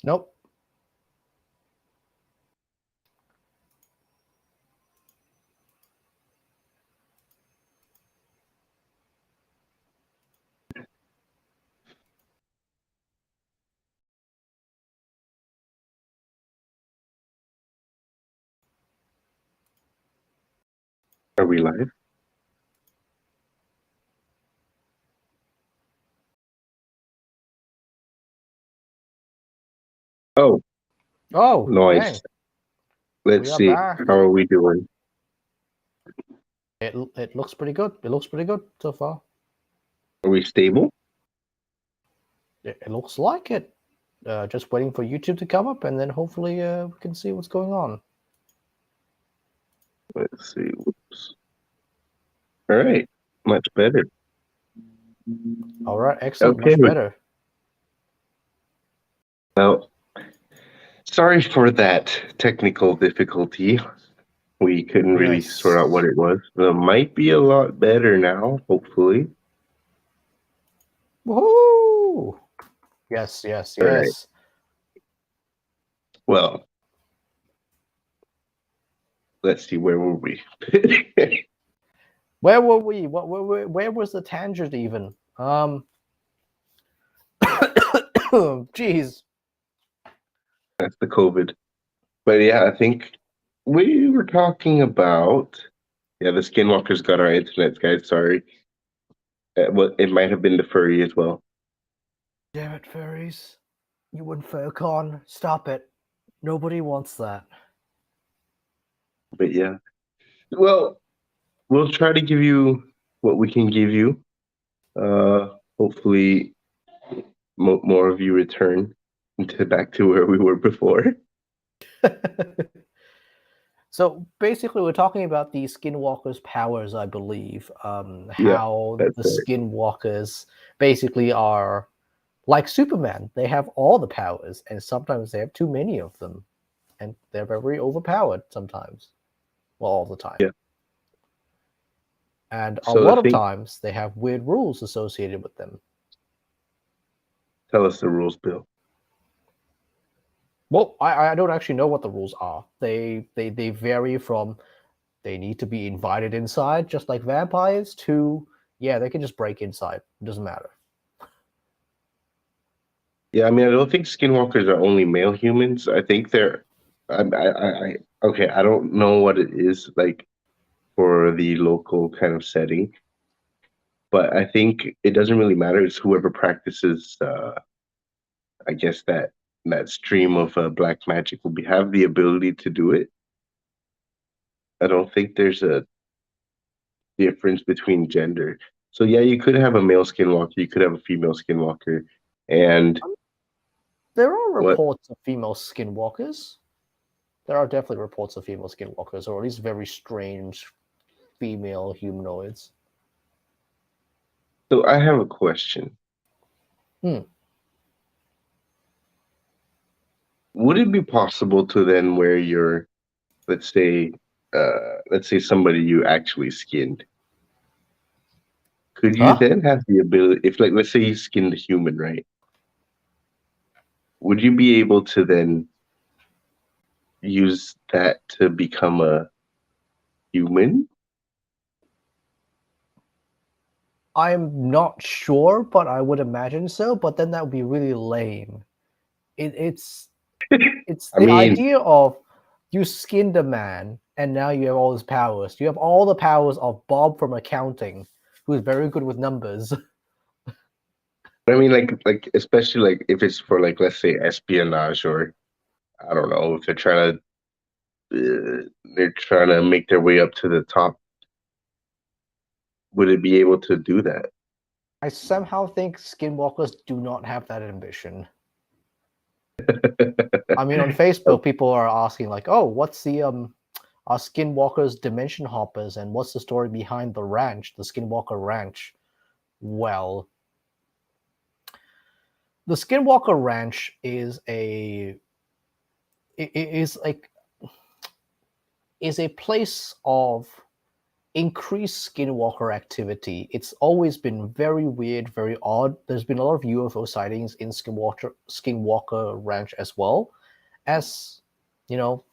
Nope. Are we live? Oh, Oh, nice. dang. Let's We are see. back. How are we doing? It looks pretty good. It looks pretty good so far. Are we stable? It looks like it. Just waiting for YouTube to come up, and then hopefully we can see what's going on. Let's see. Whoops. All right. Much better. All right, excellent. Okay. Much better. Well, sorry for that technical difficulty. We couldn't really sort out what Yes. it was. It might be a lot better now, hopefully. Woohoo! Yes, yes, All right. yes. Well, let's see. Where were we? Where were we? Where was the tangent even? Jeez. That's the COVID. But yeah, I think we were talking about. Yeah, the Skinwalkers got our internet, guys. Sorry. Well, it might have been the furry as well. Damn it, fairies. You and FurCon. Stop it. Nobody wants that. But yeah. Well, we'll try to give you what we can give you. Hopefully, more of you return back to where we were before. So basically, we're talking about the Skinwalker's powers, I believe. Yeah, How that's the right. Skinwalkers basically are like Superman. They have all the powers, and sometimes they have too many of them, and they're very overpowered sometimes. Well, all the time. Yeah. And a So I lot of think times they have weird rules associated with them. tell us the rules, Bill. Well, I don't actually know what the rules are. They vary from they need to be invited inside, just like vampires, to yeah, they can just break inside. It doesn't matter. Yeah, I mean, I don't think skinwalkers are only male humans. I think they're. Okay. I don't know what it is like for the local kind of setting, but I think it doesn't really matter. It's whoever practices. I guess that stream of black magic will have the ability to do it. I don't think there's a difference between gender. So yeah, you could have a male skinwalker, you could have a female skinwalker, and There are what? reports of female skinwalkers. There are definitely reports of female skinwalkers, or at least very strange female humanoids. So I have a question. Hmm. Would it be possible to then wear your, let's say, somebody you actually skinned? Could you Huh? then have the ability, if like let's say you skinned a human, right? Would you be able to then use that to become a human? I'm not sure, but I would imagine so. But then that would be really lame. It's I the mean, idea of you skinned a man and now you have all his powers. You have all the powers of Bob from accounting, who is very good with numbers. like especially like if it's for like let's say espionage or I don't know if they're trying to make their way up to the top. Would it be able to do that? I somehow think skinwalkers do not have that ambition. I mean, on Facebook, people are asking like, "Oh, what's the are skinwalkers dimension hoppers, and what's the story behind the ranch, the Skinwalker Ranch?" Well, the Skinwalker Ranch is is like is a place of increased Skinwalker activity. It's always been very weird, very odd. There's been a lot of UFO sightings in Skinwalker Ranch as well as, you know,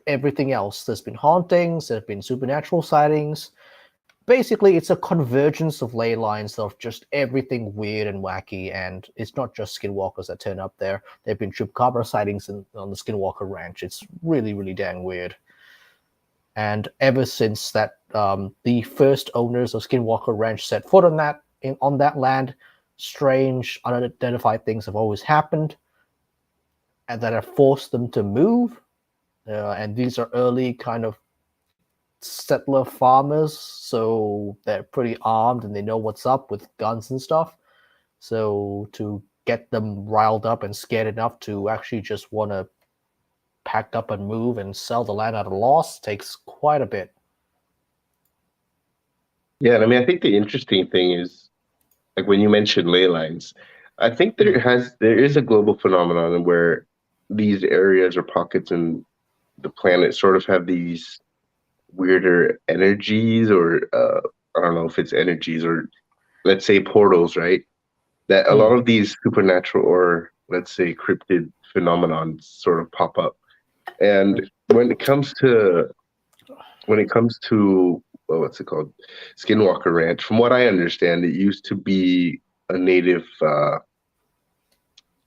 everything else. There's been hauntings, there's been supernatural sightings. Basically, it's a convergence of ley lines of just everything weird and wacky. And it's not just Skinwalkers that turn up there. There have been chupacabra sightings on the Skinwalker Ranch. It's really, really dang weird. And ever since that, the first owners of Skinwalker Ranch set foot on that land, strange, unidentified things have always happened, and that have forced them to move. And these are early kind of settler farmers, so they're pretty armed and they know what's up with guns and stuff. So to get them riled up and scared enough to actually just want to pack up and move and sell the land at a loss takes quite a bit. Yeah, and I mean, I think the interesting thing is like when you mentioned ley lines, I think there is a global phenomenon where these areas or pockets in the planet sort of have these weirder energies, or I don't know if it's energies or let's say portals, right? That a lot Mm. of these supernatural or let's say cryptid phenomenons sort of pop up. And when it comes to what's it called, Skinwalker Ranch, from what I understand, it a native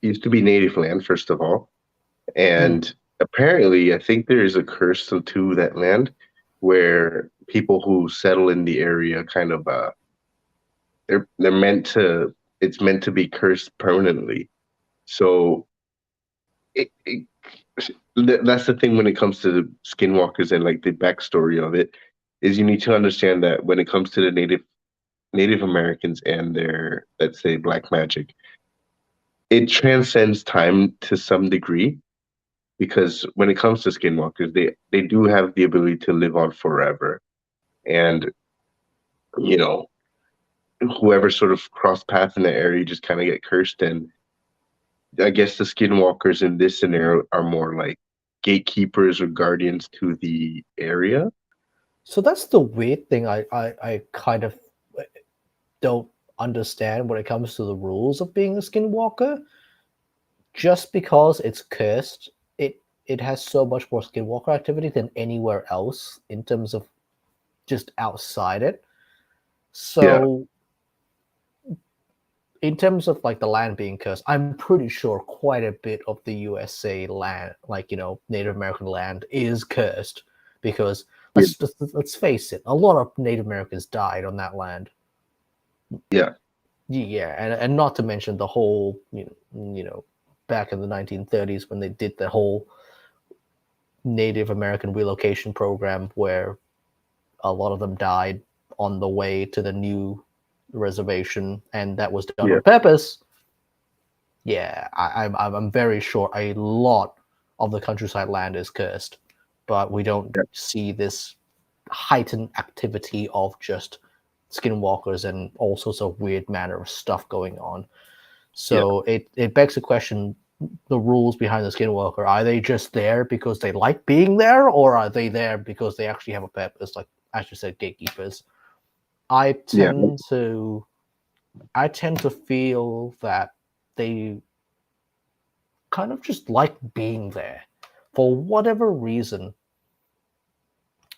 used to be native land first of all, Mm. and apparently, I think there is a curse to that land where people who settle in the area kind of they're meant to it's meant to be cursed permanently. So it, it that's the thing when it comes to the skinwalkers and like the backstory of it is you need to understand that when it comes to the Native Americans and their, let's say, black magic, it transcends time to some degree because when it comes to skinwalkers, they do have the ability to live on forever, and you know whoever sort of cross paths in the area just kind of get cursed. And I guess the skinwalkers in this scenario are more like gatekeepers or guardians to the area. So that's the weird thing I kind of don't understand when it comes to the rules of being a skinwalker. Just because it's cursed, it has so much more skinwalker activity than anywhere else in terms of just outside it. Yeah, So in terms of like the land being cursed, I'm pretty sure quite a bit of the USA land, like Native American land, is cursed because yeah, let's face it, a lot of Native Americans died on that land. yeah, Yeah, and not to mention the whole back in the 1930s when they did the whole Native American relocation program where a lot of them died on the way to the new reservation, and that was done yeah, on purpose. Yeah, I'm very sure a lot of the countryside land is cursed, but we don't yeah, see this heightened activity of just skinwalkers and all sorts of weird manner of stuff going on. yeah, So it begs the question: the rules behind the skinwalker, are they just there because they like being there, or are they there because they actually have a purpose? Like as you said, gatekeepers. I yeah. tend to I tend to feel that they kind of just like being there for whatever reason.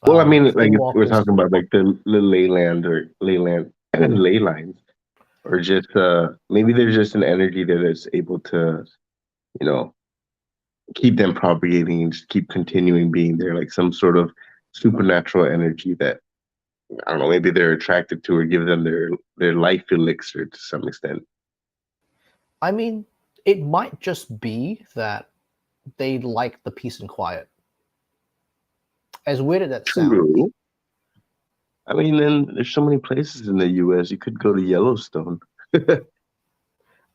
Well, I mean, like if we're Skinwalkers. talking about like the leyland or leyland ley lines, or just maybe there's just an energy that is able to, you know, keep them propagating and just keep continuing being there, like some sort of supernatural energy that I don't know, maybe they're attracted to or give them their life elixir to some extent. I mean, it might just be that they like the peace and quiet. As weird as that sounds, True. I mean, then there's so many places in the U.S. You could go to Yellowstone.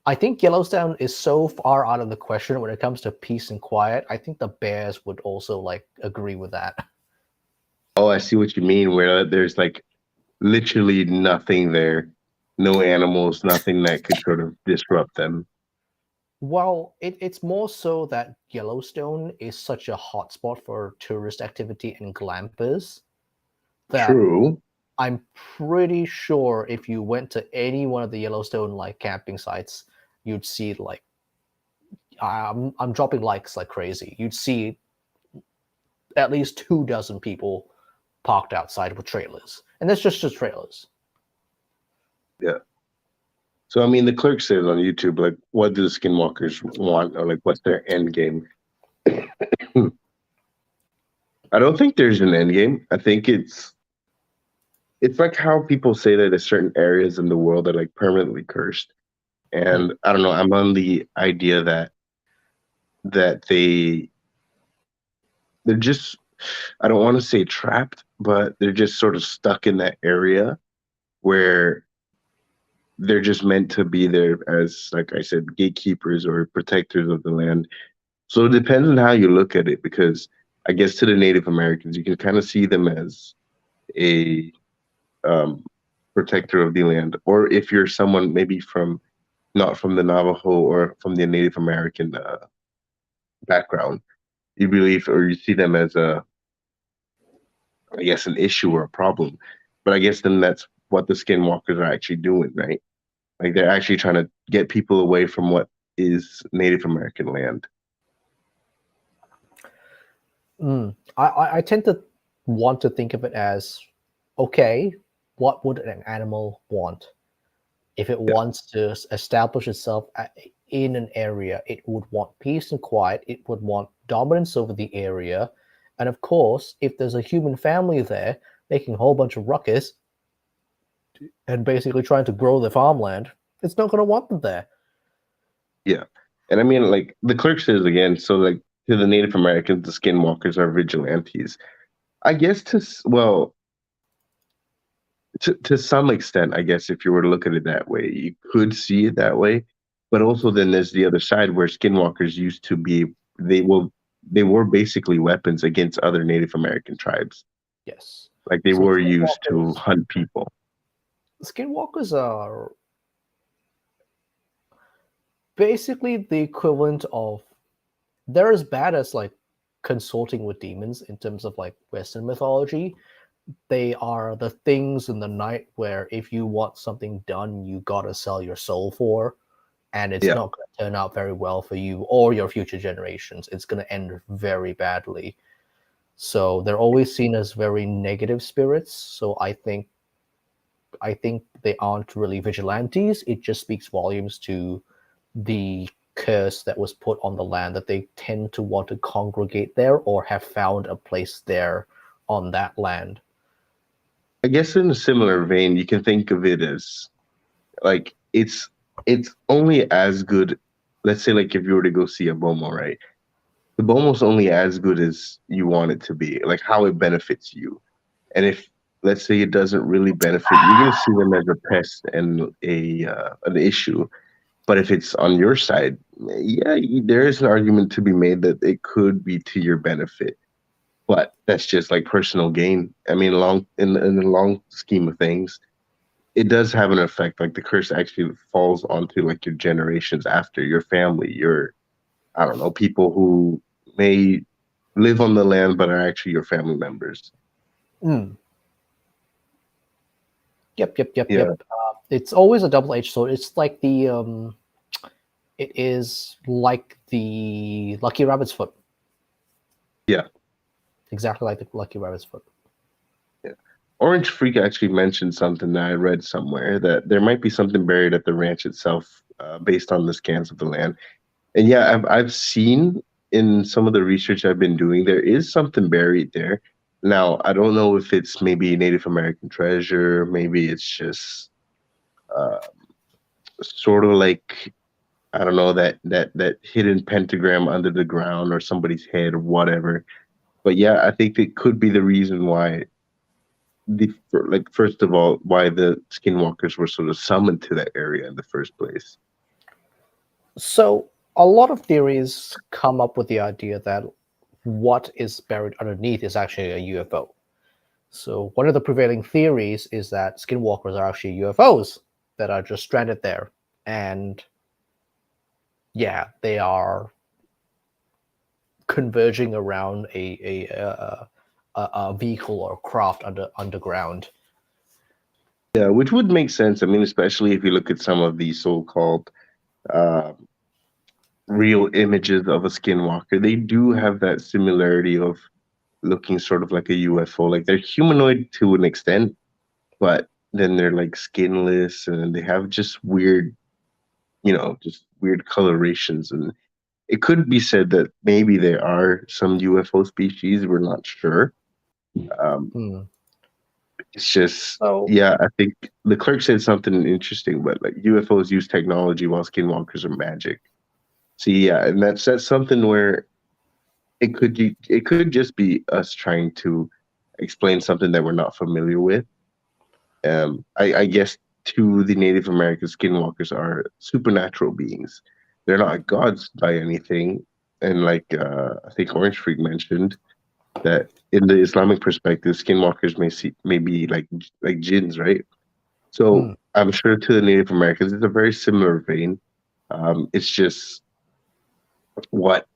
I think Yellowstone is so far out of the question when it comes to peace and quiet. I think the bears would also like agree with that. Oh, I see what you mean. Where there's like literally nothing there, no animals, nothing that could sort of disrupt them. Well, it's more so that Yellowstone is such a hotspot for tourist activity and glampers that True. I'm pretty sure if you went to any one of the Yellowstone like camping sites, you'd see like I'm dropping likes like crazy. You'd see at least 2 dozen people parked outside with trailers, and that's just trailers. Yeah. So I mean, the clerk says on YouTube, like, what do the skinwalkers want, or like, what's their end game? I don't think there's an end game. I think it's like how people say that there's certain areas in the world are like permanently cursed, Mm. and I don't know. I'm on the idea that they're just, I don't want to say trapped, but they're just sort of stuck in that area where they're just meant to be there as, like I said, gatekeepers or protectors of the land. So it depends on how you look at it, because I guess to the Native Americans, you can kind of see them as a um, protector of the land, or if you're someone maybe from not from the Navajo or from the Native American background, you believe or you see them as a, I guess, an issue or a problem. But I guess then that's what the skinwalkers are actually doing, right? Like they're actually trying to get people away from what is Native American land. I tend to want to think of it as okay, what would an animal want? If it Yeah, wants to establish itself in an area, it would want peace and quiet, it would want dominance over the area. And of course, if there's a human family there making a whole bunch of ruckus and basically trying to grow their farmland, it's not going to want them there. yeah. And I mean, like the clerk says again, so like to the Native Americans, the skinwalkers are vigilantes. I guess well, to some extent, I guess if you were to look at it that way, you could see it that way. But also then there's the other side where skinwalkers used to be, they will they were basically weapons against other Native American tribes. Yes. Like they So were used to hunt people. skinwalkers are basically the equivalent of they're as bad as like consulting with demons in terms of like Western mythology. They are the things in the night where if you want something done, you gotta sell your soul for, and it's Yeah. not going to turn out very well for you or your future generations. It's going to end very badly. So they're always seen as very negative spirits. So I think they aren't really vigilantes. It just speaks volumes to the curse that was put on the land that they tend to want to congregate there or have found a place there on that land. I guess in a similar vein, you can think of it as like it's only as good. Let's say like if you were to go see a Bomo, right? The Bomo's only as good as you want it to be, like how it benefits you. And if let's say it doesn't really benefit, you're gonna see them as a pest and a an issue. But if it's on your side, yeah, there is an argument to be made that it could be to your benefit. But that's just like personal gain. I mean, long in the long scheme of things, it does have an effect. Like the curse actually falls onto like your generations after, your family, your, I don't know, people who may live on the land but are actually your family members. Mm. Yep, yep, yep, Yeah, yep. It's always a double-edged sword. It's like it is like the lucky rabbit's foot, yeah, exactly like the lucky rabbit's foot. yeah. Orange Freak actually mentioned something that I read somewhere, that there might be something buried at the ranch itself, based on the scans of the land. And yeah, I've seen in some of the research I've been doing, there is something buried there. Now, I don't know if it's maybe Native American treasure, maybe it's just uh, sort of like, I don't know, that hidden pentagram under the ground or somebody's head or whatever. But yeah, I think it could be the reason why like first of all, why the skinwalkers were sort of summoned to that area in the first place. So a lot of theories come up with the idea that what is buried underneath is actually a UFO. So one of the prevailing theories is that skinwalkers are actually UFOs that are just stranded there, and yeah, they are converging around a vehicle or craft underground. Yeah, which would make sense. I mean, especially if you look at some of the so-called uh, real images of a skinwalker, they do have that similarity of looking sort of like a UFO. Like they're humanoid to an extent, but then they're like skinless and they have just weird, just weird colorations. And it could be said that maybe there are some UFO species. We're not sure. Um, Hmm. it's just, So yeah, I think the clerk said something interesting, but like UFOs use technology while skinwalkers are magic. See, yeah, and that's something where it could just be us trying to explain something that we're not familiar with. I guess to the Native American skinwalkers are supernatural beings. They're not gods by anything. And like I think Orange Freak mentioned that in the Islamic perspective, skinwalkers may be like jinns, right? hmm. So I'm sure to the Native Americans, it's a very similar vein. It's just what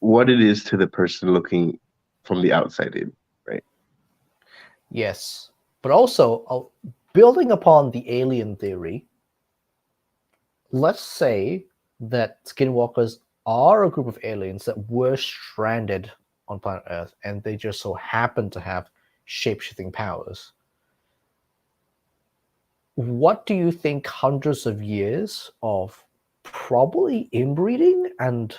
what it is to the person looking from the outside in, right? Yes, but also building upon the alien theory, let's say that skinwalkers are a group of aliens that were stranded on planet Earth and they just so happen to have shape-shifting powers. What do you think hundreds of years of probably inbreeding and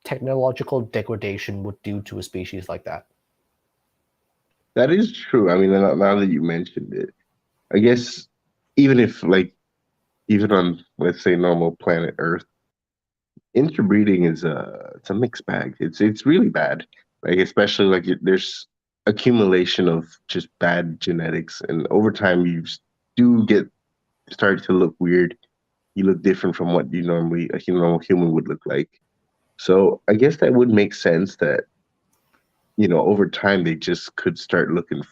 technological degradation would do to a species like that? That is true. I mean, now that you mentioned it, I guess even if like even on let's say normal planet Earth, interbreeding is it's a mixed bag. It's really bad. Like especially like there's accumulation of just bad genetics, and over time do get start to look weird. You look different from what you normally a normal human would look like. So I guess that would make sense that over time they just could start looking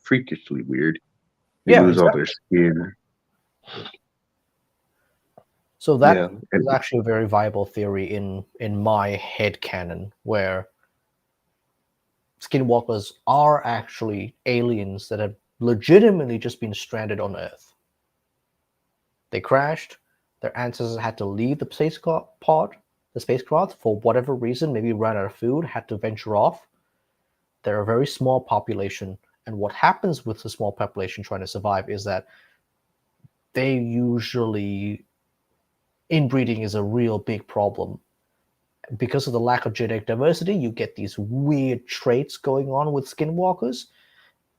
freakishly weird. They Yeah, lose all their exactly. skin. So Yeah, that is and actually a very viable theory in my head canon, where skinwalkers are actually aliens that have legitimately just been stranded on Earth. They crashed. Their ancestors had to leave the spacecraft for whatever reason, maybe ran out of food, had to venture off. They're a very small population, and what happens with the small population trying to survive is that they usually inbreeding is a real big problem. Because of the lack of genetic diversity, you get these weird traits going on with skinwalkers,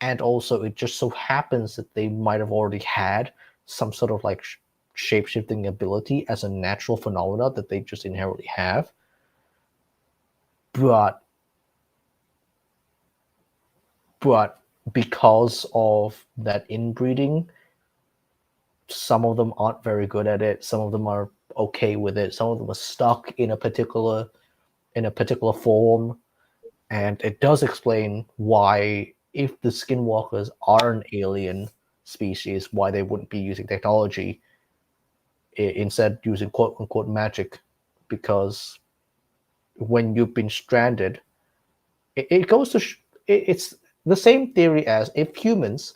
and also it just so happens that they might have already had some sort of like shape-shifting ability as a natural phenomena that they just inherently have. But but because of that inbreeding, some of them aren't very good at it, some of them are okay with it, some of them are stuck in a particular form. And it does explain why, if the skinwalkers are an alien species, why they wouldn't be using technology, instead using quote unquote magic. Because when you've been stranded, it goes to it's the same theory as if humans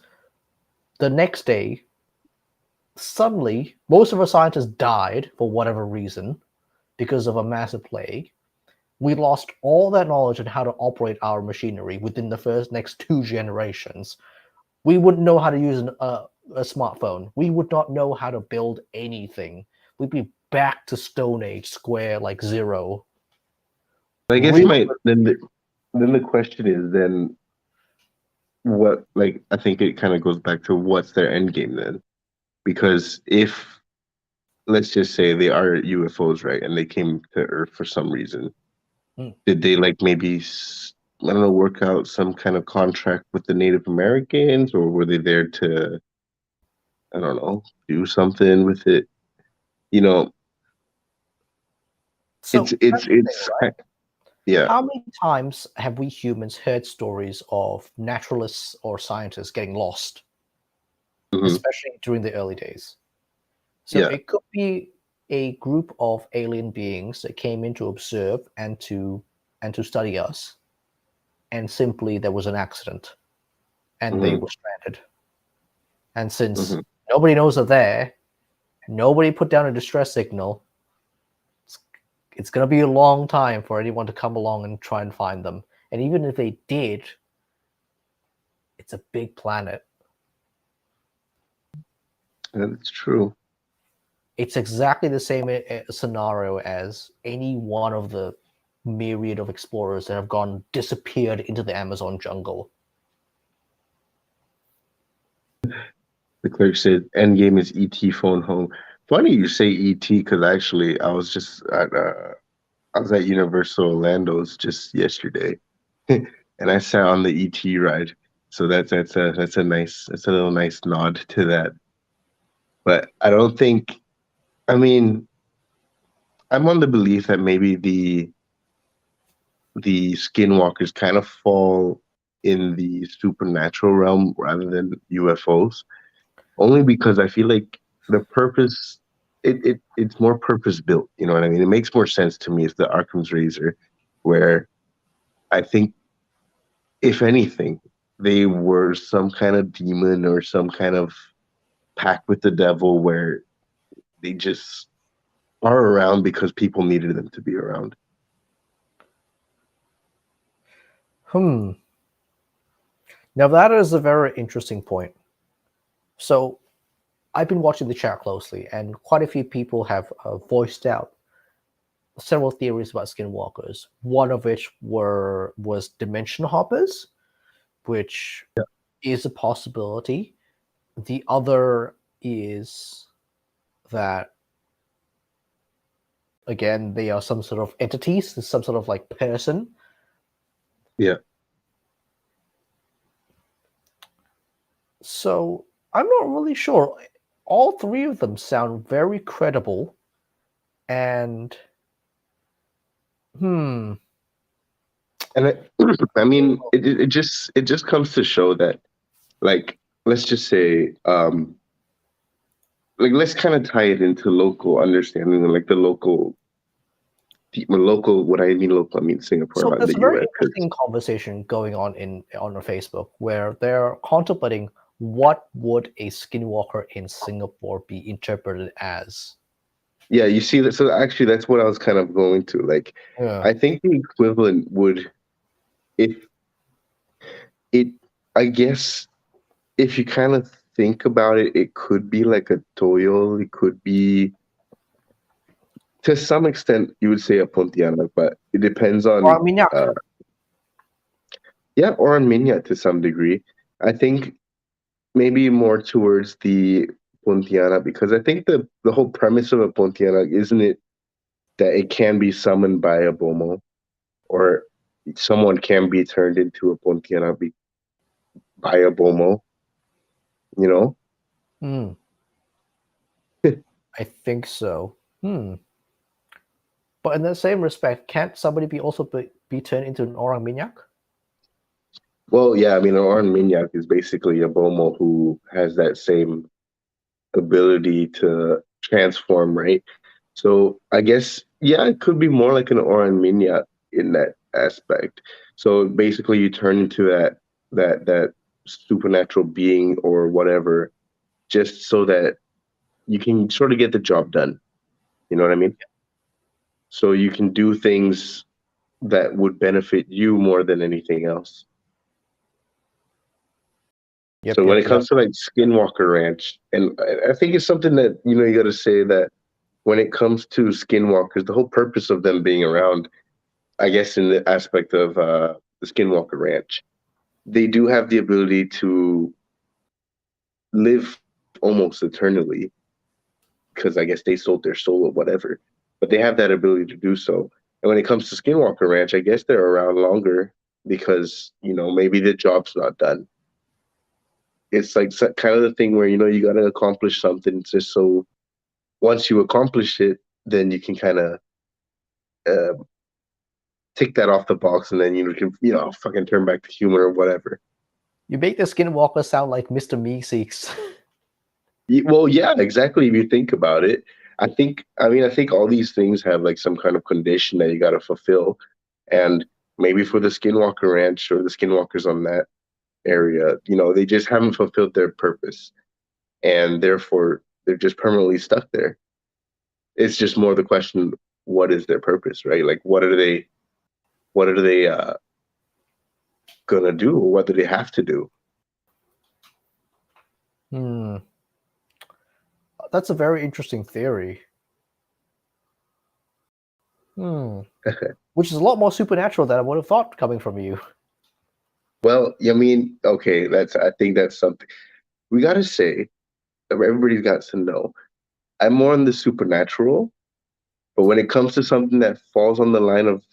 the next day suddenly most of our scientists died for whatever reason because of a massive plague. We lost all that knowledge on how to operate our machinery within the first next 2 generations. We wouldn't know how to use a smartphone. We would not know how to build anything. We'd be back to Stone Age, square like zero. I guess Real. my then the question is then what like I think it kind of goes back to what's their end game then? Because if let's just say they are UFOs, right, and they came to Earth for some reason, Hmm. did they like maybe I don't know work out some kind of contract with the Native Americans, or were they there to I don't know do something with it? You know, So that's the thing, it's right? yeah. How many times have we humans heard stories of naturalists or scientists getting lost, Hmm. especially during the early days? So Yeah. it could be a group of alien beings that came in to observe and to study us. and simply there was an accident and they Hmm. were stranded. And since Hmm. nobody knows they're there, nobody put down a distress signal, it's going to be a long time for anyone to come along and try and find them. And even if they did, it's a big planet. That's true. It's exactly the same scenario as any one of the myriad of explorers that have gone disappeared into the Amazon jungle. The clerk said, "Endgame is ET phone home." Funny you say ET because actually I was at Universal Orlando's just yesterday, and I sat on the ET ride. So that's a little nice nod to that. But I don't think. I mean, I'm on the belief that maybe the skinwalkers kind of fall in the supernatural realm rather than UFOs. Only because I feel like the purpose it's more purpose built. You know what I mean? It makes more sense to me as the Arkham's Razor, where I think if anything, they were some kind of demon or some kind of pact with the devil where they just are around because people needed them to be around. Hmm. Now that is a very interesting point. So I've been watching the chat closely, and quite a few people have voiced out several theories about skinwalkers. One of which was dimension hoppers, which is a possibility. The other is that again they are some sort of entities, some sort of like person. Yeah. So I'm not really sure. All three of them sound very credible, and hmm. And I mean, it just comes to show that, like, let's just say, like, let's kind of tie it into local understanding and like the local. What I mean local, I mean Singapore, So not there's the a very U.S. Because interesting conversation going on Facebook where they're contemplating what would a skinwalker in Singapore be interpreted as. yeah, you see that. So actually, that's what I was kind of going to. Like, Yeah. I think the equivalent would, if it, I guess, if you kind of think about it, it could be like a toyo. It could be to some extent you would say a pontianak, but it depends Or on Armagnac. yeah, or a minya to some degree. I think maybe more towards the pontianak because I think the whole premise of a pontianak isn't it that it can be summoned by a bomo or someone can be turned into a pontianak by a bomo, you know? Hmm. I think so. Hmm. But in the same respect, can't somebody be turned into an orang minyak? Well, yeah, I mean, Oran Minyak is basically a bomo who has that same ability to transform, right? So I guess yeah, it could be more like an Oran Minyak in that aspect. So basically, you turn into that supernatural being or whatever, just so that you can sort of get the job done. You know what I mean? So you can do things that would benefit you more than anything else. So Yep, when yep, it yep. comes to like Skinwalker Ranch, and I think it's something that you got to say that when it comes to Skinwalkers, the whole purpose of them being around, I guess, in the aspect of the Skinwalker Ranch, they do have the ability to live almost eternally because I guess they sold their soul or whatever, but they have that ability to do so. And when it comes to Skinwalker Ranch, I guess they're around longer because maybe the job's not done. It's like kind of the thing where you got to accomplish something just so once you accomplish it, then you can kind of uh, tick that off the box, and then you can fucking turn back to human or whatever. You make the skinwalker sound like Mr. Meeseeks. Well, yeah, exactly. If you think about it, I think all these things have like some kind of condition that you got to fulfill, and maybe for the Skinwalker Ranch or the Skinwalkers on that area, they just haven't fulfilled their purpose, and therefore they're just permanently stuck there. It's just more the question: what is their purpose, right? Like, what are they gonna do? What do they have to do? Hmm. That's a very interesting theory. Hmm. Which is a lot more supernatural than I would have thought coming from you. Well, I mean, okay, I think that's something we gotta say. Everybody's got to know. I'm more on the supernatural, but when it comes to something that falls on the line of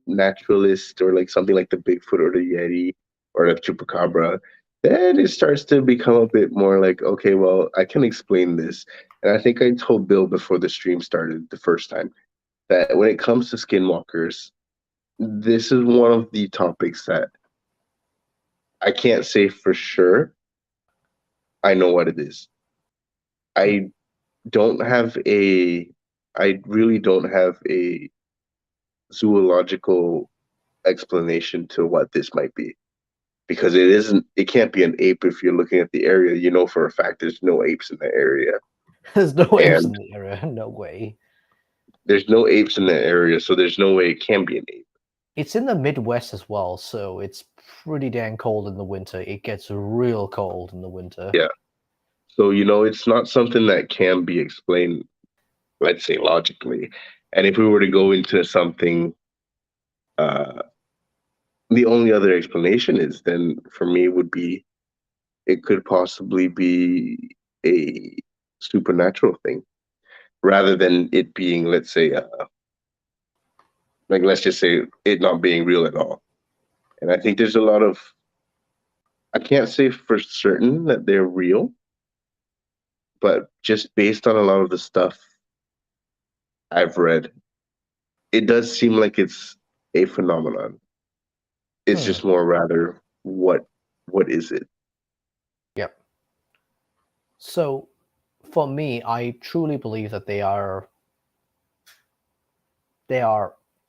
naturalist or like something like the Bigfoot or the Yeti or the Chupacabra, then it starts to become a bit more like, okay, well, I can explain this. And I think I told Bill before the stream started the first time that when it comes to skinwalkers, this is one of the topics that I can't say for sure I know what it is. I don't have a, I really don't have a zoological explanation to what this might be because it can't be an ape if you're looking at the area. You know for a fact there's no apes in the area. There's no apes in And the area. No way. there's no apes in that area, so there's no way it can be an ape. It's in the Midwest as well, so it's pretty dang cold in the winter. It gets real cold in the winter. Yeah. So, it's not something that can be explained, let's say, logically. And if we were to go into something, uh, the only other explanation is then for me would be it could possibly be a supernatural thing rather than it being, let's say, like let's just say it not being real at all. And I think there's a lot of I can't say for certain that they're real, but just based on a lot of the stuff I've read, it does seem like it's a phenomenon. It's Hmm. just more rather what is it? Yep. So, for me, I truly believe that they are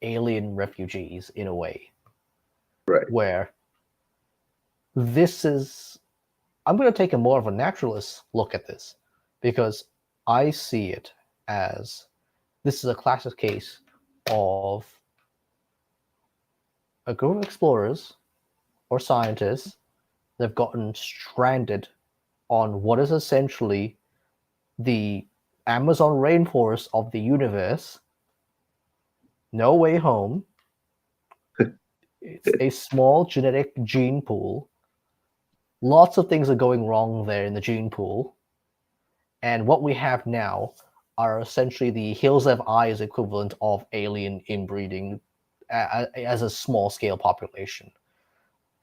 alien refugees in a way, Right. where this is. I'm going to take a more of a naturalist look at this because I see it as this is a classic case of a group of explorers or scientists that have gotten stranded on what is essentially the Amazon rainforest of the universe. No way home. It's a small genetic gene pool. Lots of things are going wrong there in the gene pool. And what we have now are essentially the Hills Have Eyes equivalent of alien inbreeding as a small scale population.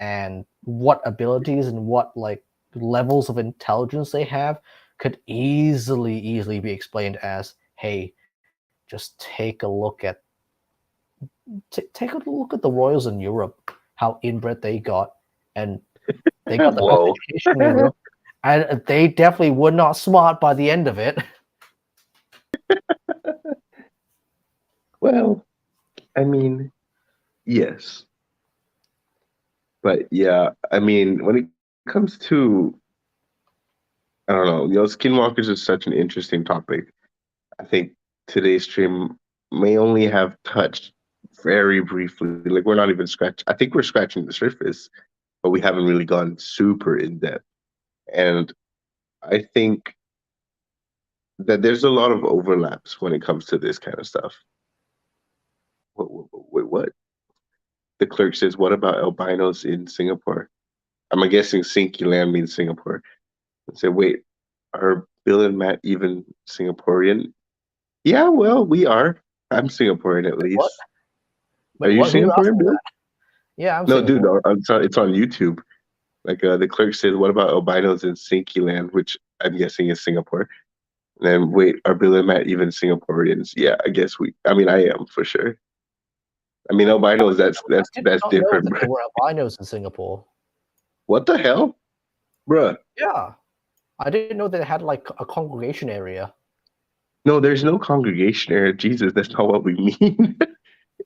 And what abilities and what like levels of intelligence they have could easily be explained as, hey, just take a look at the royals in Europe, how inbred they got, and they got the best Whoa. education in Europe, and they definitely were not smart by the end of it. Well, I mean, yes. But yeah, I mean, when it comes to I don't know, skinwalkers is such an interesting topic. I think today's stream may only have touched very briefly. Like we're not even scratch. I think we're scratching the surface, but we haven't really gone super in depth. And I think that there's a lot of overlaps when it comes to this kind of stuff. Wait, what? The clerk says, "What about albinos in Singapore?" I'm guessing Sinky Land means Singapore. I say, "Wait, are Bill and Matt even Singaporean?" Yeah, well, we are. I'm Singaporean at Wait, what? least. Are Wait, you what? Who's Singaporean, asking Bill? that? Yeah, I'm No, dude, Singaporean. it's on YouTube. Like the clerk says, "What about albinos in Sinky Land?" Which I'm guessing is Singapore. And then wait, are Bill and Matt even Singaporeans? Yeah, I guess we. I mean, I am for sure. I mean, albinos. That's I that's did that's not know different, that bro. there were albinos in Singapore. What the hell, bruh? Yeah, I didn't know they had like a congregation area. No, there's no congregation area. Jesus, that's not what we mean.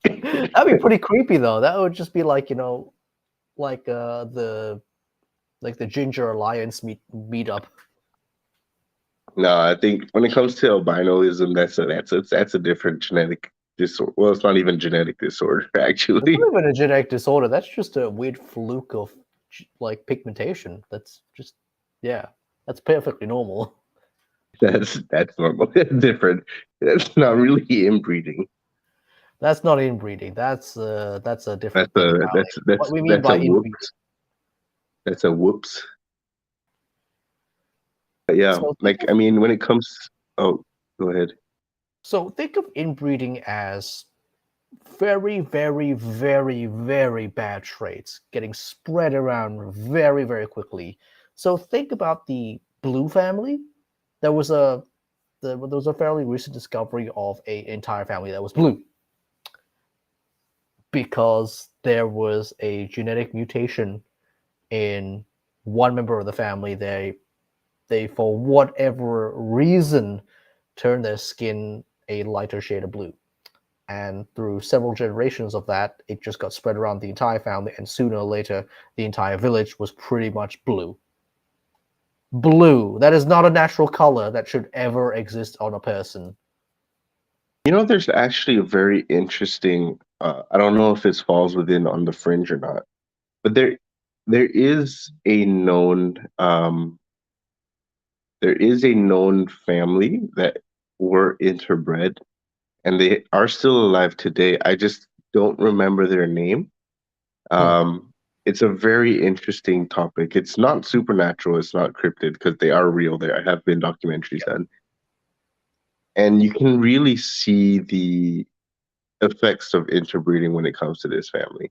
That'd be pretty creepy though. That would just be like, like the Ginger Alliance meet up. No, I think when it comes to albinoism, that's a different genetic disorder. Well, it's not even genetic disorder, That's actually. not even a genetic disorder. That's just a weird fluke of like pigmentation. That's just, yeah, that's perfectly normal. That's normal. That's different. That's not really inbreeding. That's not inbreeding. That's a different thing entirely. What we mean That's a by inbreeding. whoops. That's a whoops. But yeah, So think like of I mean, when it comes, oh, go ahead. so think of inbreeding as very, very, very, very bad traits getting spread around very, very quickly. So think about the Blue family. There was a there was a fairly recent discovery of an entire family that was blue because there was a genetic mutation in one member of the family. They for whatever reason turned their skin a lighter shade of blue. And through several generations of that, it just got spread around the entire family, and sooner or later, the entire village was pretty much blue. Blue. That is not a natural color that should ever exist on a person. You know, there's actually a very interesting. I don't know if this falls within on the fringe or not, but there is a known there is a known family that were interbred and they are still alive today. I just don't remember their name. Hmm. Um, it's a very interesting topic. It's not supernatural, it's not cryptid because they are real. There have been documentaries Yep. done, and you can really see the effects of interbreeding when it comes to this family.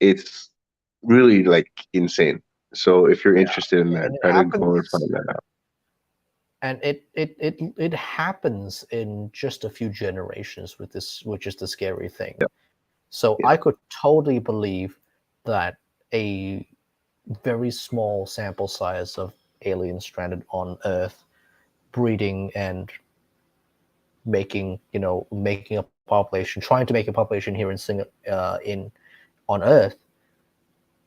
It's really like insane. So if you're interested in And that, it try to go and find happens, that out. and it happens in just a few generations with this, which is the scary thing. Yeah, So yeah, I could totally believe that a very small sample size of aliens stranded on Earth breeding and making a population, trying to make a population here in on Earth,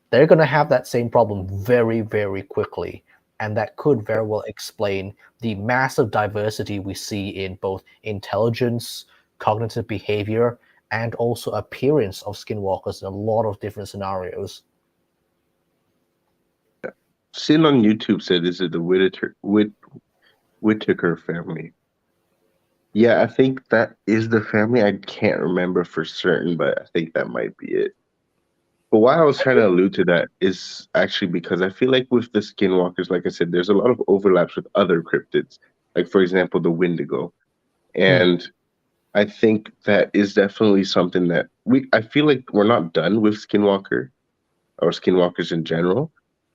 they're going to have that same problem very, very quickly, and that could very well explain the massive diversity we see in both intelligence, cognitive behavior, and also appearance of skinwalkers in a lot of different scenarios. seen on YouTube said, is it the Whitaker family? Yeah, I think that is the family. I can't remember for certain, but I think that might be it. But why I was trying to allude to that is actually because I feel like with the Skinwalkers, like I said, there's a lot of overlaps with other cryptids. Like for example, the Wendigo. Hmm. And I think that is definitely something that I feel like we're not done with Skinwalker or Skinwalkers in general,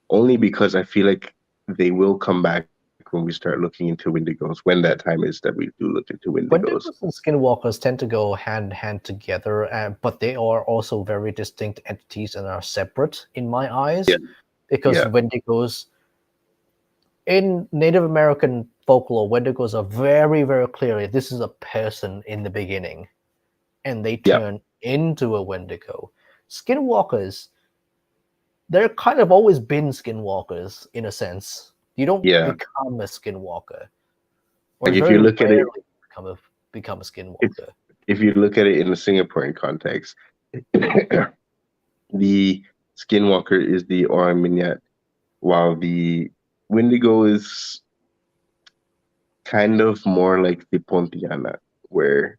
only because I feel like they will come back when we start looking into Wendigos, when that time is that we do look into Wendigos. Wendigos and skinwalkers tend to go hand in hand together, but they are also very distinct entities and are separate in my Yeah, eyes, because yeah, Wendigos in Native American folklore, Wendigos are very, very clearly this is a person in the beginning, and they yeah, turn into a Wendigo. Skinwalkers, they're kind of always been skinwalkers in a sense. You don't yeah. become a skinwalker, or Like if very you look at it, rarely become a if skinwalker. if you look at it in the Singaporean context, the Skinwalker is the Orang Minyak, while the Wendigo is kind of more like the Pontianak, where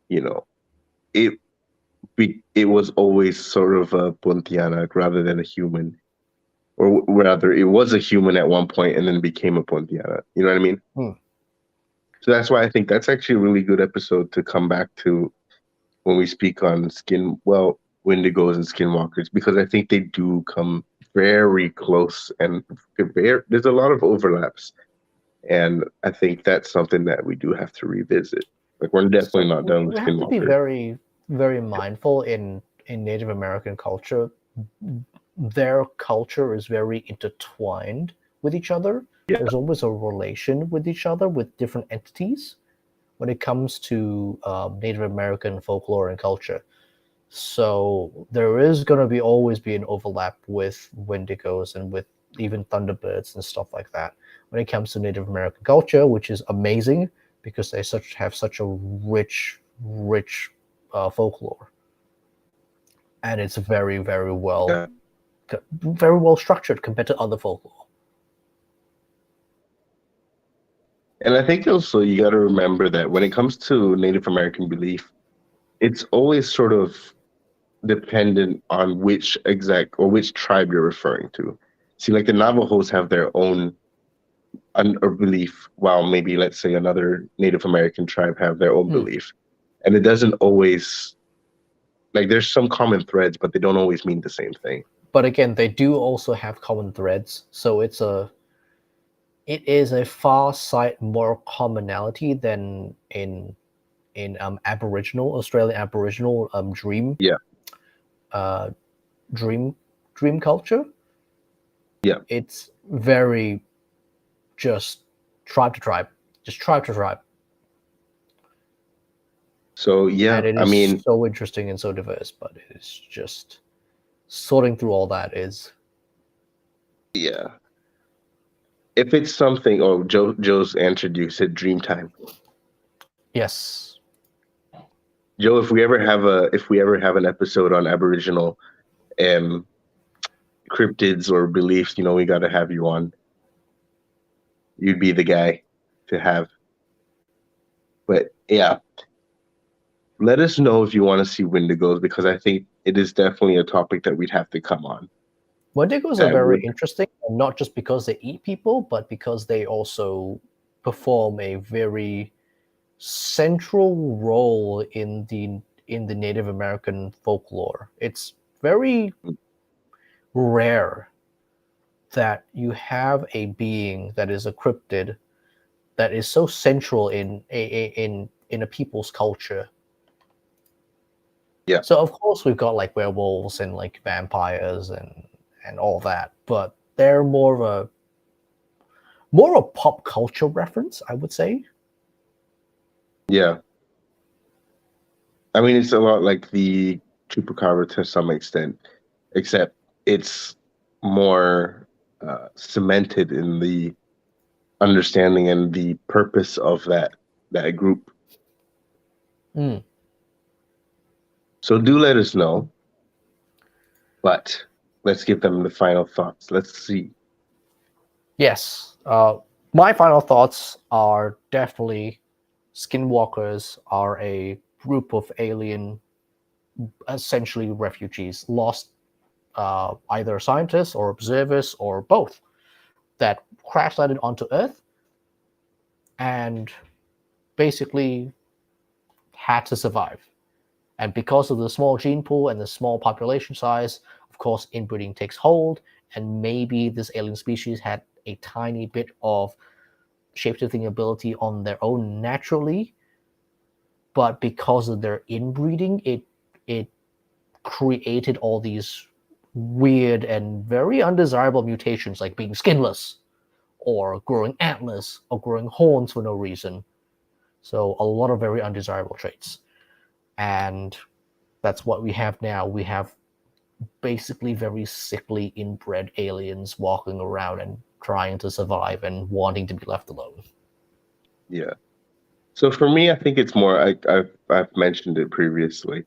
you know it it was always sort of a Pontianak rather than a human, or rather, it was a human at one point and then became a Pontianak. You know what I mean? Hmm. So that's why I think that's actually a really good episode to come back to when we speak on Wendigos and Skinwalkers, because I think they do come very close and there's a lot of overlaps. And I think that's something that we do have to revisit. Like we're definitely So not done with we have to be Skinwalker. very, very mindful in Native American culture. Their culture is very intertwined with each other. Yeah, There's always a relation with each other with different entities. when it comes to Native American folklore and culture. So there is going to be always be an overlap with Wendigos and with even Thunderbirds and stuff like that when it comes to Native American culture, which is amazing because they have such a rich folklore, and it's Yeah. very well structured compared to other folklore. And I think also you got to remember that when it comes to Native American belief, it's always sort of dependent on which exact or which tribe you're referring to. See, like the Navajos have their own a belief, while maybe let's say another Native American tribe have their own Hmm. belief, and it doesn't always like there's some common threads, but they don't always mean the same thing. But again, they do also have common threads, so it is a far sight more commonality than in Aboriginal Australian Aboriginal Yeah, uh, dream dream culture. yeah. It's very just tribe to tribe, just tribe to tribe, So and yeah, it I is mean, so interesting and so diverse. But it is just sorting through all that is yeah. If it's something, oh, Joe's answered you, said Dreamtime. yes. Joe, if we ever have an episode on Aboriginal um cryptids or beliefs, we got to have you on. You'd be the guy to have. But yeah, let us know if you want to see Wendigos because I think it is definitely a topic that we'd have to come on. Wendigos are That very would, interesting, and not just because they eat people, but because they also perform a very central role in the Native American folklore. It's very rare that you have a being that is a cryptid that is so central in a people's culture. yeah, So of course we've got like werewolves and like vampires and all that, but they're more of a pop culture reference, I would say. yeah. I mean, it's a lot like the chupacabra to some extent, except it's more cemented in the understanding and the purpose of that group. Mm. So do let us know, but let's give them the final thoughts. Let's see. Yes. My final thoughts are definitely skinwalkers are a group of alien, essentially refugees, lost either scientists or observers or both, that crash landed onto Earth and basically had to survive. And because of the small gene pool and the small population size, of course, inbreeding takes hold, and maybe this alien species had a tiny bit of shapeshifting ability on their own naturally, but because of their inbreeding, it created all these weird and very undesirable mutations, like being skinless, or growing antlers, or growing horns for no reason. So a lot of very undesirable traits, and that's what we have now. We have basically very sickly inbred aliens walking around and trying to survive and wanting to be left alone. Yeah. So for me, I think it's more. I've mentioned it previously.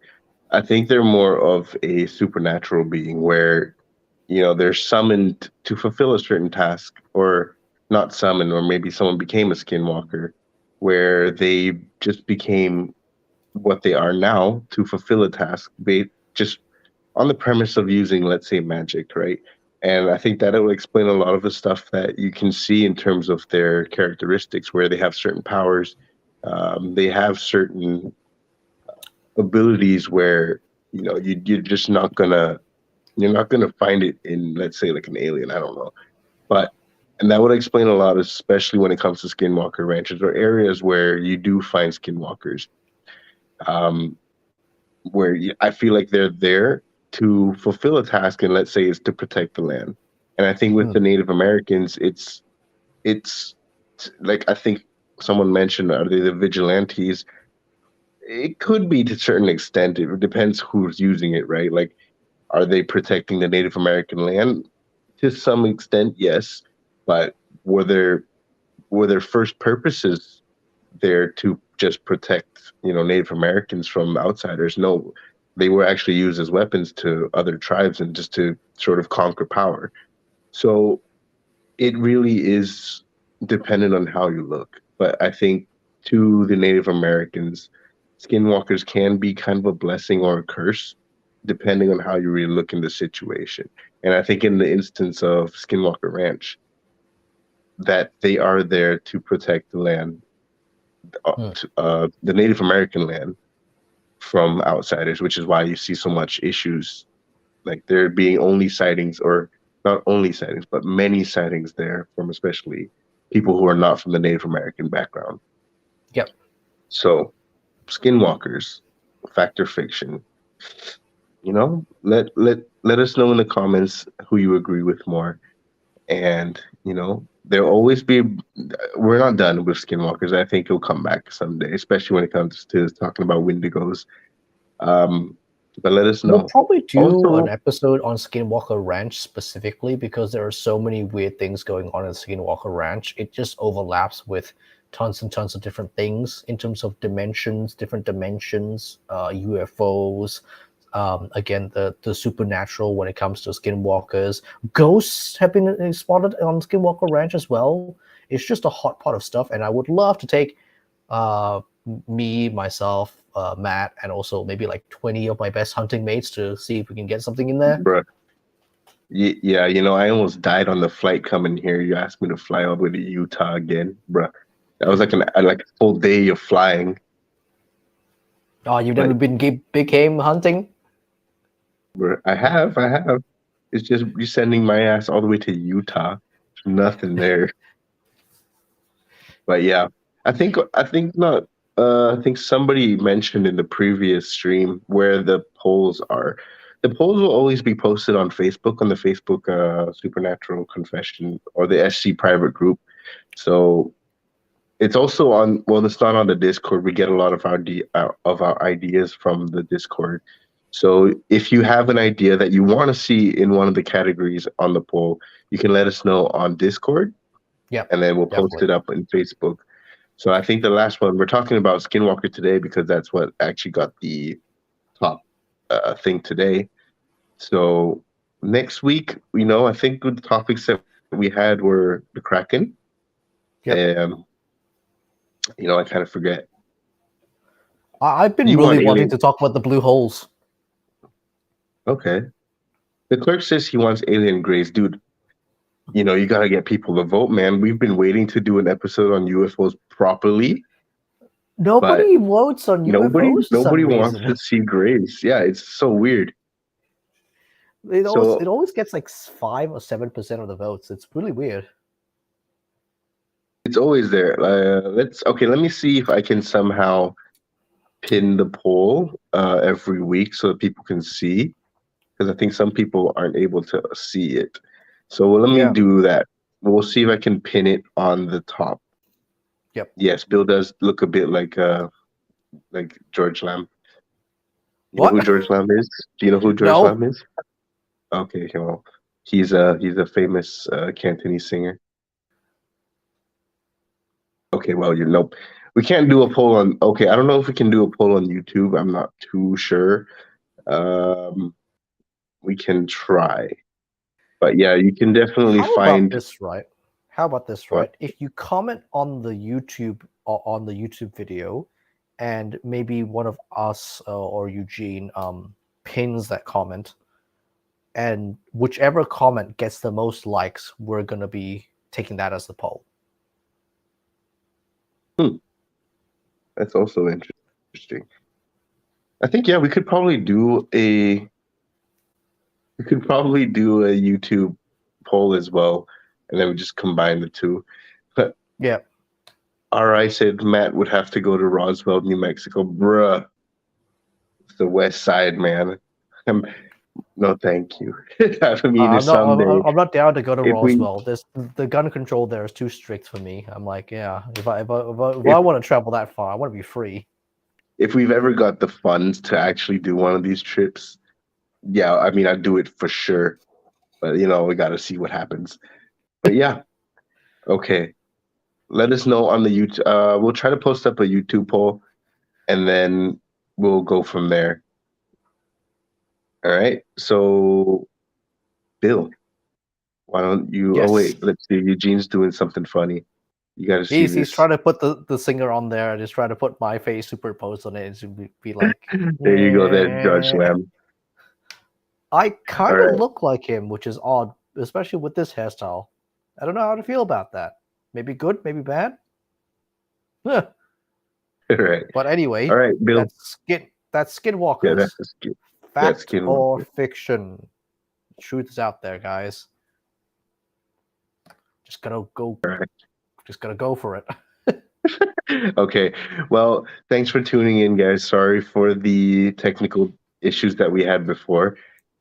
I think they're more of a supernatural being where they're summoned to fulfill a certain task, or not summoned, or maybe someone became a skinwalker, where they just became what they are now to fulfill a task, just on the premise of using, let's say, magic, right? And I think that it will explain a lot of the stuff that you can see in terms of their characteristics, where they have certain powers, they have certain abilities where you're not gonna find it in, let's say, like an alien. I don't know, but and that would explain a lot, especially when it comes to skinwalker ranches or areas where you do find skinwalkers. Um, I feel like they're there to fulfill a task, and let's say it's to protect the land. And I think with Hmm. the Native Americans, it's like I think. someone mentioned, are they the vigilantes? It could be to a certain extent. It depends who's using it, right? Like, are they protecting the Native American land? To some extent, yes. But were their were their first purposes there to just protect, Native Americans from outsiders? No, they were actually used as weapons to other tribes and just to sort of conquer power. So it really is dependent on how you look. But I think to the Native Americans, skinwalkers can be kind of a blessing or a curse, depending on how you really look in the situation. And I think in the instance of Skinwalker Ranch, that they are there to protect the land, Hmm. the Native American land, from outsiders, which is why you see so much issues, like there being only sightings, or not only sightings, but many sightings there from especially people who are not from the Native American background. Yep. So, skinwalkers, fact or fiction? Let us know in the comments who you agree with more. And there'll always be. We're not done with skinwalkers. I think it'll come back someday, especially when it comes to talking about Wendigos. Um, but let us We'll know. probably do an Also, episode on Skinwalker Ranch specifically because there are so many weird things going on in Skinwalker Ranch. It just overlaps with tons and tons of different things in terms of dimensions, different dimensions, UFOs. Again, the supernatural when it comes to skinwalkers. Ghosts have been spotted on Skinwalker Ranch as well. It's just a hot pot of stuff, and I would love to take uh, me, myself, Matt, and also maybe like 20 of my best hunting mates to see if we can get something in there. bruh, yeah, I almost died on the flight coming here. You asked me to fly all the way to Utah again, bruh. That was like a full day of flying. Oh, you've never But been big game hunting? bruh, I have. It's just you sending my ass all the way to Utah. There's nothing there. But yeah, I think not. I think somebody mentioned in the previous stream where the polls are. The polls will always be posted on Facebook, on the Facebook Supernatural Confession, or the SC private group. So it's also on. Well, it's not on the Discord. We get a lot of our ideas from the Discord. So if you have an idea that you want to see in one of the categories on the poll, you can let us know on Discord, Yep, and then we'll post definitely. it up in Facebook. So I think the last one, we're talking about Skinwalker today because that's what actually got the top thing today. So next week, I think the topics that we had were the Kraken. Yep. Um, I kind of forget. I've been You really want wanting alien? to talk about the blue holes. Okay. The clerk says he wants alien grays, dude. You gotta get people to vote, man. We've been waiting to do an episode on UFOs properly, but Nobody votes on nobody UFOs for some nobody wants reason. to see grays. Yeah, it's so weird. It So always gets like 5 or 7% of the votes. It's really weird. it's always there. Let me see if I can somehow pin the poll every week so that people can see, because I think some people aren't able to see it. So let me Yeah. do that. We'll see if I can pin it on the top. Yep. Yes, Bill does look a bit like George Lamb. You know who What? George Lamb is? Do you know who George No. Lamb is? Okay, well, he's a famous Cantonese singer. Okay, well, nope. We can't do a poll on. Okay, I don't know if we can do a poll on YouTube. I'm not too sure. Um, we can try, but yeah, you can definitely How about find this, right? How about this, what. right? If you comment on the YouTube or on the YouTube video, and maybe one of us or Eugene pins that comment, and whichever comment gets the most likes, we're gonna be taking that as the poll. Hmm, that's also interesting. I think yeah, we could probably do a YouTube poll as well, and then we just combine the two. But Yeah. RI said Matt would have to go to Roswell, New Mexico, bruh. It's the West Side, man. No, thank you. I mean, if I'm not. someday, I'm not down to go to if we, Roswell. The gun control there is too strict for me. I'm like, yeah. If if I want to travel that far, I want to be free. if we've ever got the funds to actually do one of these trips, yeah, I mean, I'd do it for sure. But we got to see what happens. But yeah, okay. Let us know on the YouTube. We'll try to post up a YouTube poll, and then we'll go from there. All right. So, Bill, why don't you? Oh Yes, wait, let's see. Eugene's doing something funny. You got to see he's this. trying to put the singer on there. I just trying to put my face superposed on it and to be like, There you go, there, Judge yeah. Lamb. I All kind of right, look like him, which is odd, especially with this hairstyle. I don't know how to feel about that. Maybe good, maybe bad. Huh. all right, But all anyway, right, Bill. that's Yeah, Skinwalkers. that's Fact or Skinwalker. fiction? Truth is out there, guys. Just gotta go. All right. Just gotta go for it. Okay. Well, thanks for tuning in, guys. Sorry for the technical issues that we had before.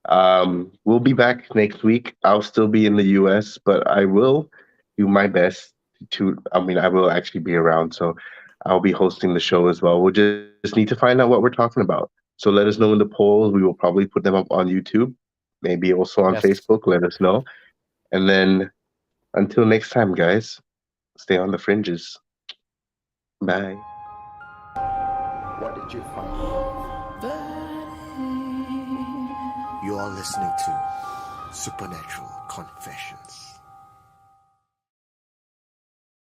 We'll be back next week. I'll still be in the US, but I will do my best I mean, I will actually be around, so I'll be hosting the show as well. We'll just need to find out what we're talking about. So let us know in the polls. We will probably put them up on YouTube, maybe also on Yes. Facebook. Let us know. And then until next time, guys, stay on the fringes. Bye. What did you find? You are listening to Supernatural Confessions.